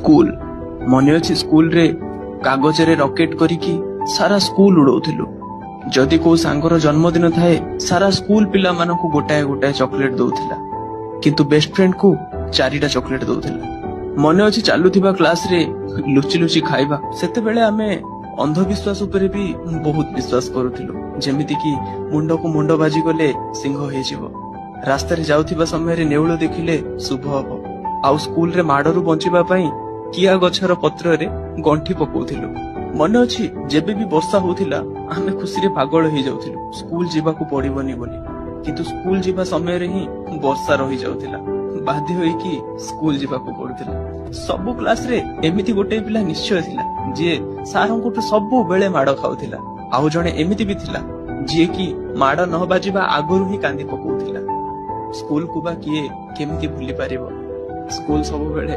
School मने अछि school रे कागज रे रॉकेट करिकी सारा स्कूल उड़ौथिलु। जदि को सांगर जन्मदिन थाए सारा स्कूल पिला मानकु गोटाए गोटाए चॉकलेट दउथिला, किंतु बेस्ट फ्रेंड को चारिटा चॉकलेट दउथिला। मने अछि चालुथिबा क्लास रे लुचि लुचि खाइबा। सेते बेले आमे अंधविश्वास उपरे भी बहुत विश्वास करूथिलु, जेमिति कि मुंड को मुंड बाजी गले सिंह हे जिवो, रास्ता रे जाउथिबा समय रे नेउळ देखिले शुभ हबो, आउ स्कूल रे माडरू बंचिबा पई किया गछर पत्र रे गंठी पकौथिलु। मन अछि जेबे भी वर्षा होथिला आमे खुशी रे पागल हो जाउथिलु स्कूल जीवा को पड़िबनी बोली, किंतु स्कूल जीवा समय रे ही वर्षा रही जाउथिला, बाध्य होई कि स्कूल जीवा को पड़ुथिला। सब क्लास रे एमिति गोटे पिला निश्चय थिला जे सारंको तो सब बेले माड खाउथिला, आउ जणे एमिति भी थिला जे कि माड न बाजिबा आगरु ही कांदी पकौथिला। स्कूल को बा किए केमिति भूली पारिबो, स्कूल सब बेले